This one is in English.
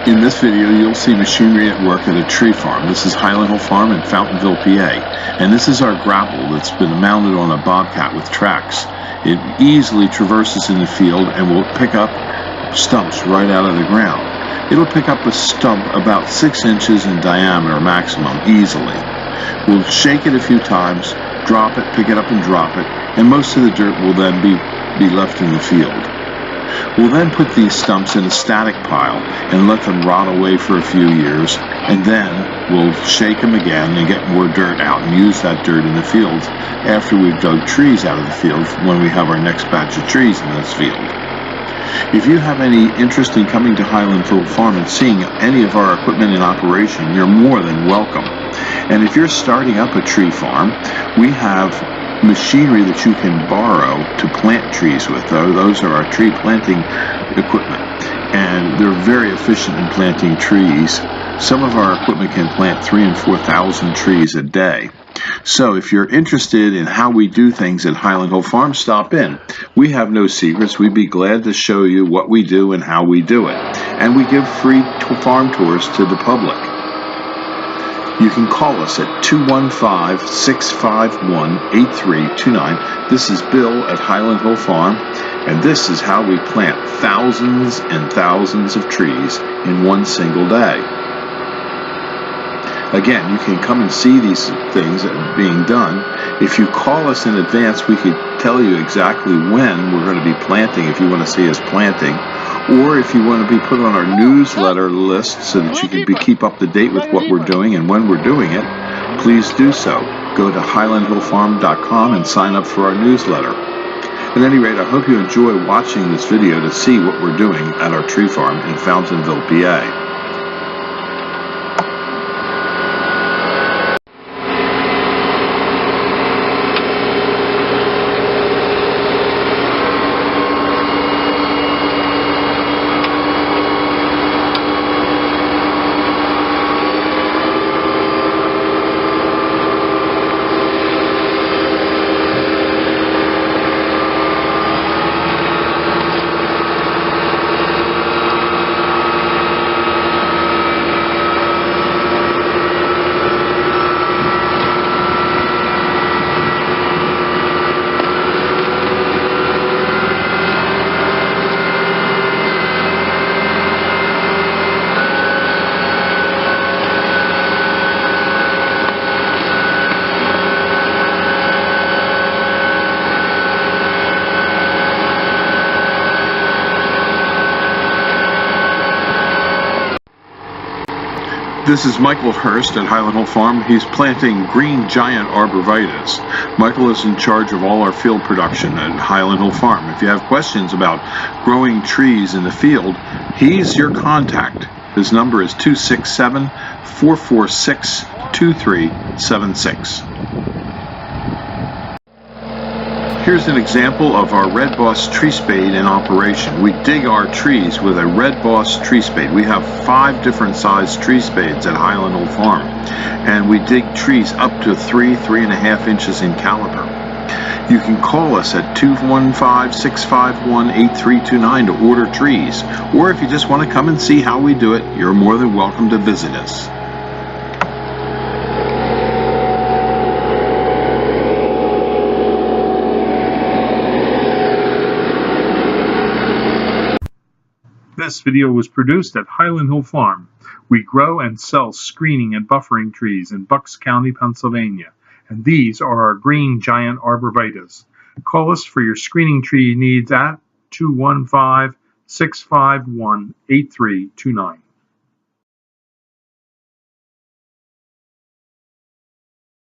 In this video, you'll see machinery at work at a tree farm. This is Highland Hill Farm in Fountainville, PA. And this is our grapple that's been mounted on a bobcat with tracks. It easily traverses in the field and will pick up stumps right out of the ground. It'll pick up a stump about 6 inches in diameter maximum, easily. We'll shake it a few times, drop it, pick it up and drop it, and most of the dirt will then be left in the field. We'll then put these stumps in a static pile and let them rot away for a few years, and then we'll shake them again and get more dirt out and use that dirt in the fields after we've dug trees out of the field when we have our next batch of trees in this field. If you have any interest in coming to Highland Hill Farm and seeing any of our equipment in operation, you're more than welcome. And if you're starting up a tree farm, we have machinery that you can borrow to plant trees with. Those are our tree planting equipment, and they're very efficient in planting trees. Some of our equipment can plant 3,000 and 4,000 trees a day. So if you're interested in how we do things at Highland Hill Farm, stop in. We have no secrets. We'd be glad to show you what we do and how we do it. And we give free farm tours to the public. You can call us at 215-651-8329. This is Bill at Highland Hill Farm, and this is how we plant thousands and thousands of trees in one single day. Again, you can come and see these things being done. If you call us in advance, we could tell you exactly when we're going to be planting if you want to see us planting. Or if you want to be put on our newsletter list so that you can keep up to date with what we're doing and when we're doing it, please do so. Go to highlandhillfarm.com and sign up for our newsletter. At any rate, I hope you enjoy watching this video to see what we're doing at our tree farm in Fountainville, PA. This is Michael Hurst at Highland Hill Farm. He's planting green giant arborvitaes. Michael is in charge of all our field production at Highland Hill Farm. If you have questions about growing trees in the field, he's your contact. His number is 267-446-2376. Here's an example of our Red Boss tree spade in operation. We dig our trees with a Red Boss tree spade. We have 5 different sized tree spades at Highland Hill Farm, and we dig trees up to 3.5 inches in caliber. You can call us at 215-651-8329 to order trees, or if you just want to come and see how we do it, you're more than welcome to visit us. This video was produced at Highland Hill Farm. We grow and sell screening and buffering trees in Bucks County, Pennsylvania, and these are our green giant arborvitaes. Call us for your screening tree needs at 215-651-8329.